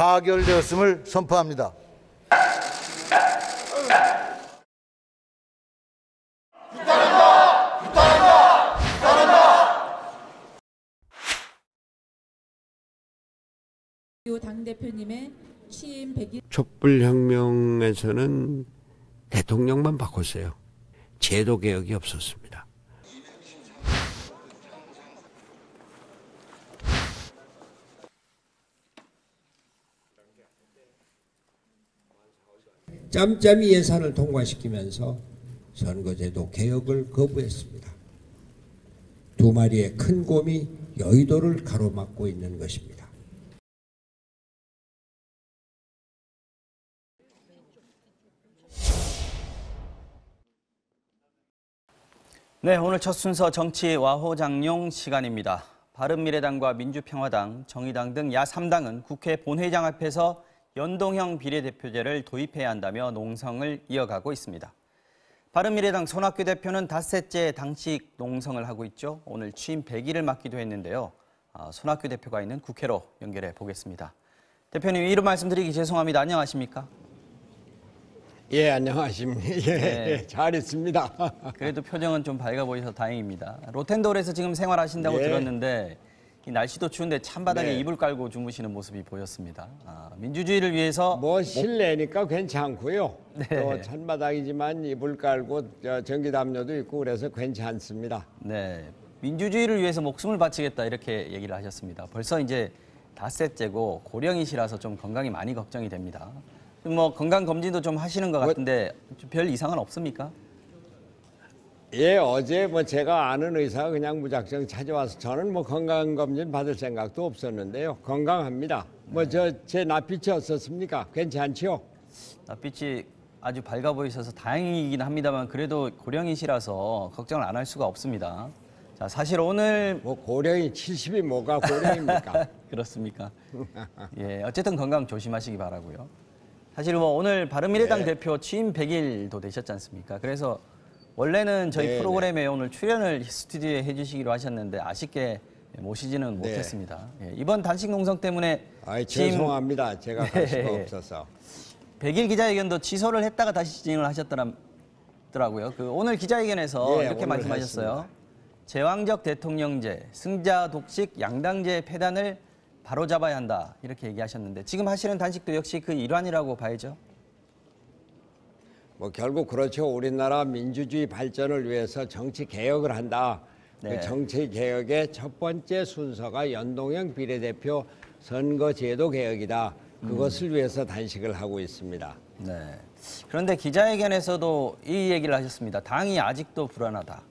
가결되었음을 선포합니다. 당대표님의 취임 100일 촛불혁명에서는 대통령만 바꿨어요. 제도 개혁이 없었습니다. 짬짬이 예산을 통과시키면서 선거제도 개혁을 거부했습니다. 두 마리의 큰 곰이 여의도를 가로막고 있는 것입니다. 네, 오늘 첫 순서 정치 와호장룡 시간입니다. 바른미래당과 민주평화당, 정의당 등 야3당은 국회 본회의장 앞에서 연동형 비례대표제를 도입해야 한다며 농성을 이어가고 있습니다. 바른미래당 손학규 대표는 닷새째 당식 농성을 하고 있죠. 오늘 취임 100일을 맞기도 했는데요. 손학규 대표가 있는 국회로 연결해 보겠습니다. 대표님, 이런 말씀드리기 죄송합니다. 안녕하십니까? 예, 안녕하십니까. 예, 네. 잘 있습니다. 그래도 표정은 좀 밝아 보이셔서 다행입니다. 로텐더홀에서 지금 생활하신다고 예. 들었는데 이 날씨도 추운데 찬바닥에 네. 이불 깔고 주무시는 모습이 보였습니다. 민주주의를 위해서 뭐 실내니까 괜찮고요. 네. 또 찬바닥이지만 이불 깔고 전기담요도 있고 그래서 괜찮습니다. 네, 민주주의를 위해서 목숨을 바치겠다 이렇게 얘기를 하셨습니다. 벌써 이제 닷새째고 고령이시라서 좀 건강이 많이 걱정이 됩니다. 뭐 건강 검진도 좀 하시는 것 같은데 별 이상은 없습니까? 예, 어제 뭐 제가 아는 의사가 그냥 무작정 찾아와서 저는 뭐 건강검진 받을 생각도 없었는데요. 건강합니다. 뭐 제 낯빛이 어떻습니까? 괜찮죠? 낯빛이 아주 밝아 보이셔서 다행이긴 합니다만 그래도 고령이시라서 걱정을 안 할 수가 없습니다. 자, 사실 오늘 뭐 고령이 70이 뭐가 고령입니까? 그렇습니까? 예, 어쨌든 건강 조심하시기 바라고요. 사실 뭐 오늘 바른미래당 네. 대표 취임 100일도 되셨지 않습니까? 그래서 원래는 저희 네, 프로그램에 오늘 출연을 스튜디오에 해주시기로 하셨는데 아쉽게 모시지는 네. 못했습니다. 예, 이번 단식 농성 때문에 아이, 취임 죄송합니다. 제가 갈 수가 네. 없어서. 100일 기자회견도 취소를 했다가 다시 진행을 하셨더라고요. 그 오늘 기자회견에서 네, 이렇게 오늘 말씀하셨어요. 했습니다. 제왕적 대통령제, 승자 독식 양당제 폐단을 바로잡아야 한다 이렇게 얘기하셨는데 지금 하시는 단식도 역시 그 일환이라고 봐야죠. 뭐 결국 그렇죠. 우리나라 민주주의 발전을 위해서 정치 개혁을 한다. 네. 그 정치 개혁의 첫 번째 순서가 연동형 비례대표 선거제도 개혁이다. 그것을 위해서 단식을 하고 있습니다. 네. 그런데 기자회견에서도 이 얘기를 하셨습니다. 당이 아직도 불안하다.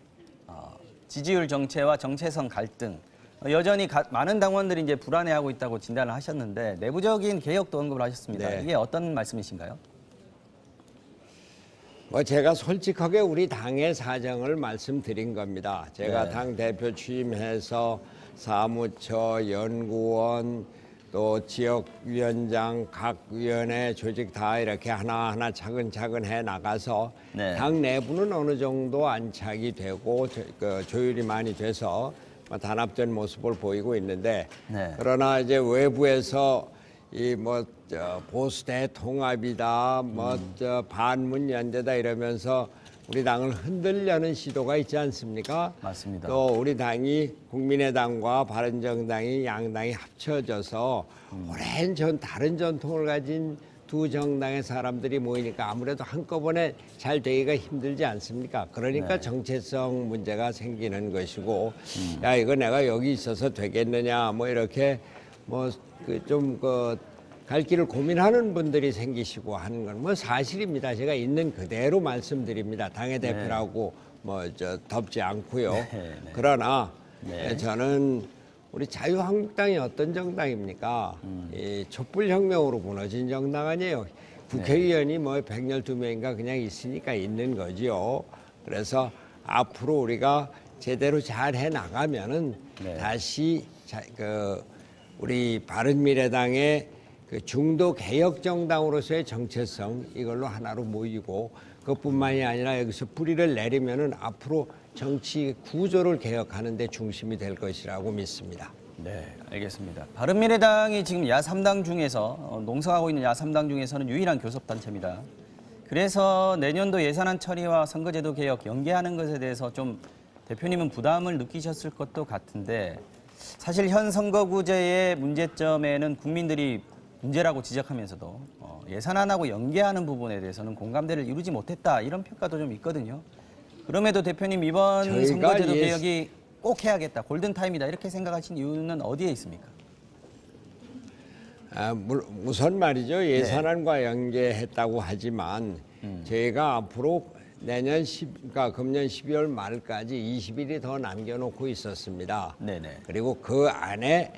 지지율 정체와 정체성 갈등. 여전히 많은 당원들이 이제 불안해하고 있다고 진단을 하셨는데 내부적인 개혁도 언급을 하셨습니다. 네. 이게 어떤 말씀이신가요? 뭐 제가 솔직하게 우리 당의 사정을 말씀드린 겁니다. 제가 네. 당 대표 취임해서 사무처, 연구원, 또 지역위원장, 각 위원회 조직 다 이렇게 하나하나 차근차근 해 나가서 네. 당 내부는 어느 정도 안착이 되고 조율이 많이 돼서 단합된 모습을 보이고 있는데 네. 그러나 이제 외부에서 이 보수 대통합이다, 반문 연대다 이러면서 우리 당을 흔들려는 시도가 있지 않습니까? 맞습니다. 또 우리 당이 국민의당과 바른정당이 양당이 합쳐져서 오랜 다른 전통을 가진 두 정당의 사람들이 모이니까 아무래도 한꺼번에 잘 되기가 힘들지 않습니까? 그러니까 네. 정체성 문제가 생기는 것이고, 야 이거 내가 여기 있어서 되겠느냐, 뭐 이렇게 갈 길을 고민하는 분들이 생기시고 하는 건 뭐 사실입니다. 제가 있는 그대로 말씀드립니다. 당의 대표라고 덮지 않고요. 네. 그러나 네. 저는 우리 자유한국당이 어떤 정당입니까? 이 촛불혁명으로 무너진 정당 아니에요. 국회의원이 112명인가 그냥 있으니까 있는 거지요. 그래서 앞으로 우리가 제대로 잘 해 나가면은 네. 다시 우리 바른미래당의 그 중도 개혁 정당으로서의 정체성 이걸로 하나로 모이고 그것뿐만이 아니라 여기서 뿌리를 내리면은 앞으로 정치 구조를 개혁하는 데 중심이 될 것이라고 믿습니다. 네, 알겠습니다. 바른미래당이 지금 야3당 중에서 농성하고 있는 야3당 중에서는 유일한 교섭단체입니다. 그래서 내년도 예산안 처리와 선거제도 개혁 연계하는 것에 대해서 좀 대표님은 부담을 느끼셨을 것도 같은데 사실 현 선거구제의 문제점에는 국민들이 문제라고 지적하면서도 예산안하고 연계하는 부분에 대해서는 공감대를 이루지 못했다 이런 평가도 좀 있거든요. 그럼에도 대표님 이번 선거제도 개혁이 꼭 해야겠다, 골든타임이다 이렇게 생각하신 이유는 어디에 있습니까? 우선 말이죠. 예산안과 연계했다고 하지만 저희가 앞으로 그러니까 금년 12월 말까지 20일이 더 남겨놓고 있었습니다. 네네. 그리고 그 안에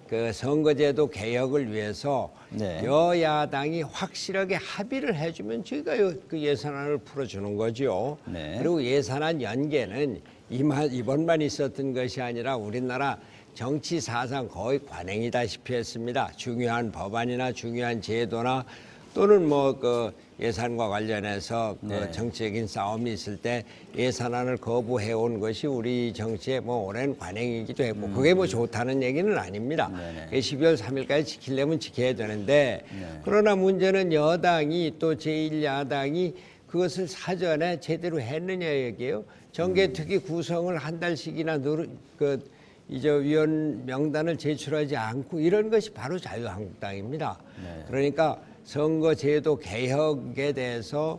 그 선거제도 개혁을 위해서 여야당이 확실하게 합의를 해주면 저희가 그 예산안을 풀어주는 거죠. 네. 그리고 예산안 연계는 이번만 있었던 것이 아니라 우리나라 정치 사상 거의 관행이다시피 했습니다. 중요한 법안이나 중요한 제도나 또는 뭐 그 예산과 관련해서 그 정치적인 싸움이 있을 때 예산안을 거부해온 것이 우리 정치의 뭐 오랜 관행이기도 했고 그게 뭐 좋다는 얘기는 아닙니다. 12월 3일까지 지키려면 지켜야 되는데 그러나 문제는 여당이 또 제1야당이 그것을 사전에 제대로 했느냐 얘기예요. 정개특위 구성을 한 달씩이나 이제 위원 명단을 제출하지 않고 이런 것이 바로 자유한국당입니다. 그러니까 선거제도 개혁에 대해서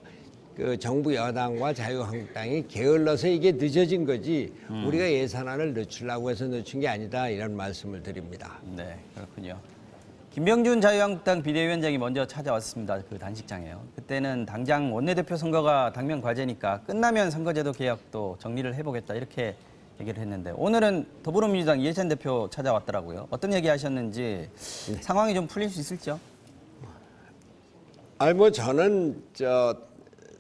그 정부 여당과 자유한국당이 게을러서 이게 늦어진 거지 우리가 예산안을 늦추려고 해서 늦춘 게 아니다 이런 말씀을 드립니다. 네, 그렇군요. 김병준 자유한국당 비대위원장이 먼저 찾아왔습니다. 그 단식장에요. 그때는 당장 원내대표 선거가 당면 과제니까 끝나면 선거제도 개혁도 정리를 해보겠다 이렇게 얘기를 했는데 오늘은 더불어민주당 이해찬 대표 찾아왔더라고요. 어떤 얘기 하셨는지 상황이 좀 풀릴 수 있을지요? 뭐 저는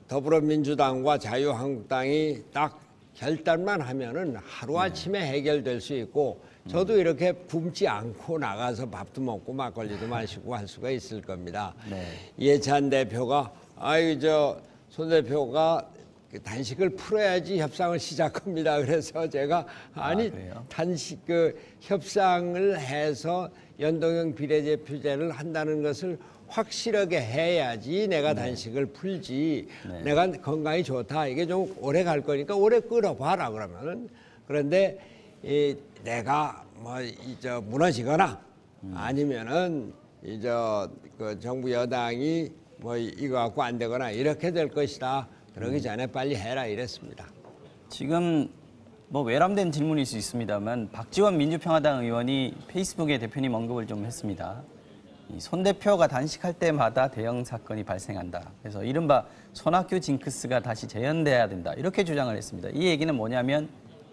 더불어민주당과 자유한국당이 딱 결단만 하면은 하루아침에 해결될 수 있고 저도 이렇게 굶지 않고 나가서 밥도 먹고 막걸리도 마시고 할 수가 있을 겁니다. 이해찬 대표가 손 대표가 단식을 풀어야지 협상을 시작합니다. 그래서 제가 단식 협상을 해서 연동형 비례대표제를 한다는 것을 확실하게 해야지 내가 단식을 풀지 내가 건강이 좋다 이게 좀 오래 갈 거니까 오래 끌어봐라 그러면은 그런데 내가 뭐 무너지거나 아니면은 그 정부 여당이 뭐 이거 갖고 안 되거나 이렇게 될 것이다. 그러기 전에 빨리 해라 이랬습니다. 지금 뭐 외람된 질문일 수 있습니다만 박지원 민주평화당 의원이 페이스북에 대표님 언급을 좀 했습니다. 손 대표가 단식할 때마다 대형 사건이 발생한다. 그래서 이른바 손학규 징크스가 다시 재현돼야 된다. 이렇게 주장을 했습니다. 이 얘기는 뭐냐면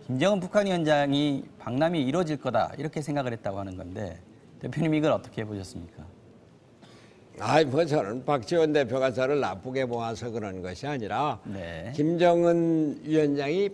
김정은 북한위원장이 방남이 이루어질 거다. 이렇게 생각을 했다고 하는 건데 대표님 이걸 어떻게 보셨습니까? 뭐 저는 박지원 대표가 저를 나쁘게 모아서 그런 것이 아니라 김정은 위원장이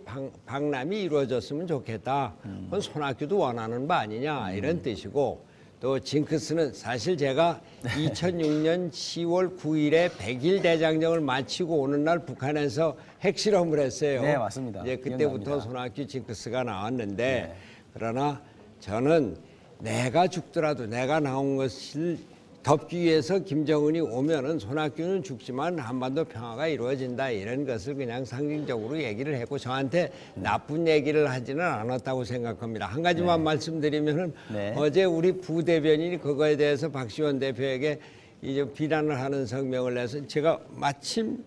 방남이 이루어졌으면 좋겠다. 그건 손학규도 원하는 바 아니냐 이런 뜻이고 또 징크스는 사실 제가 2006년 10월 9일에 100일 대장정을 마치고 오는 날 북한에서 핵실험을 했어요. 네, 맞습니다. 이제 그때부터 손학규 징크스가 나왔는데 그러나 저는 내가 죽더라도 내가 나온 것을 덮기 위해서 김정은이 오면은 손학규는 죽지만 한반도 평화가 이루어진다 이런 것을 그냥 상징적으로 얘기를 했고 저한테 나쁜 얘기를 하지는 않았다고 생각합니다. 한 가지만 말씀드리면은 어제 우리 부대변인이 그거에 대해서 박지원 대표에게 이제 비난을 하는 성명을 내서 제가 마침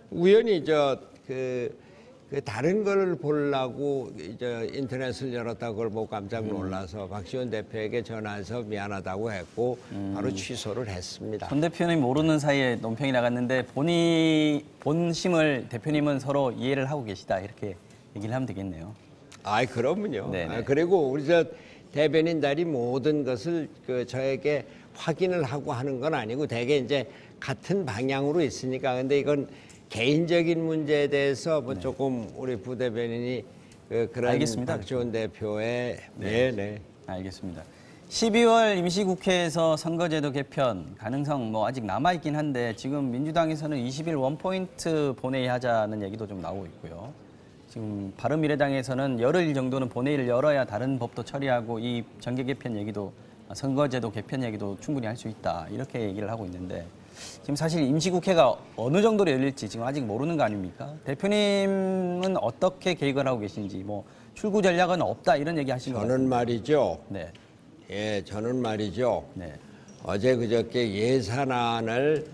우연히 다른 걸 보려고 인터넷을 열었다 그걸 보고 깜짝 놀라서 박지원 대표에게 전화해서 미안하다고 했고 바로 취소를 했습니다. 손 대표님 모르는 사이에 논평이 나갔는데 본심을 대표님은 서로 이해를 하고 계시다 이렇게 얘기를 하면 되겠네요. 그러면요. 그리고 우리 대변인들이 모든 것을 저에게 확인을 하고 하는 건 아니고 대개 이제 같은 방향으로 있으니까 근데 이건 개인적인 문제에 대해서 뭐 조금 우리 부대변인이 그런 알겠습니다. 박지원 대표의 알겠습니다. 12월 임시국회에서 선거제도 개편 가능성 뭐 아직 남아있긴 한데 지금 민주당에서는 20일 원포인트 본회의 하자는 얘기도 좀 나오고 있고요. 지금 바른미래당에서는 열흘 정도는 본회의를 열어야 다른 법도 처리하고 이 정계 개편 얘기도 선거제도 개편 얘기도 충분히 할 수 있다 이렇게 얘기를 하고 있는데 지금 사실 임시국회가 어느 정도로 열릴지 지금 아직 모르는 거 아닙니까? 대표님은 어떻게 계획을 하고 계신지 뭐 출구 전략은 없다 이런 얘기 하신 거 같아요. 저는 말이죠. 네, 저는 말이죠. 네, 어제 그저께 예산안을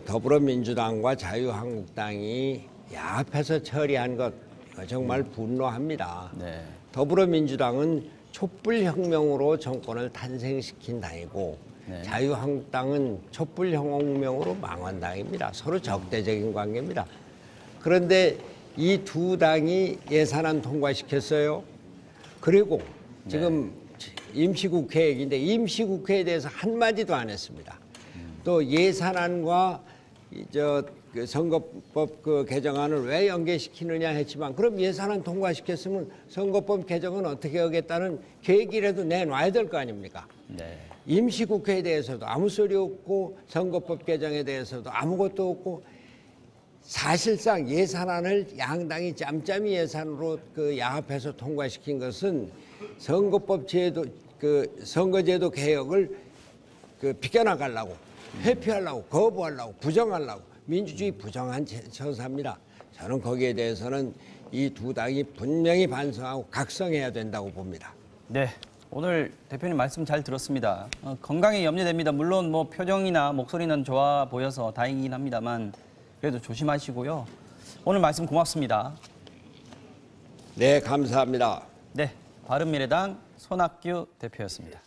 더불어민주당과 자유한국당이 야합해서 처리한 것 정말 분노합니다. 네, 더불어민주당은 촛불혁명으로 정권을 탄생시킨 당이고 네. 자유한국당은 촛불혁명으로 망한 당입니다. 서로 적대적인 관계입니다. 그런데 이 두 당이 예산안 통과시켰어요. 그리고 지금 임시국회 얘기인데 임시국회에 대해서 한마디도 안 했습니다. 또 예산안과 그 선거법 그 개정안을 왜 연계시키느냐 했지만 그럼 예산안 통과시켰으면 선거법 개정은 어떻게 하겠다는 계획이라도 내놔야 될 거 아닙니까? 네. 임시국회에 대해서도 아무 소리 없고 선거법 개정에 대해서도 아무것도 없고 사실상 예산안을 양당이 짬짬이 예산으로 그 야합해서 통과시킨 것은 선거법 제도 그 선거제도 개혁을 그 비껴나가려고 회피하려고 거부하려고 부정하려고 민주주의 부정한 처사입니다. 저는 거기에 대해서는 이 두 당이 분명히 반성하고 각성해야 된다고 봅니다. 네, 오늘 대표님 말씀 잘 들었습니다. 건강이 염려됩니다. 물론 뭐 표정이나 목소리는 좋아 보여서 다행이긴 합니다만 그래도 조심하시고요. 오늘 말씀 고맙습니다. 네, 감사합니다. 네, 바른미래당 손학규 대표였습니다.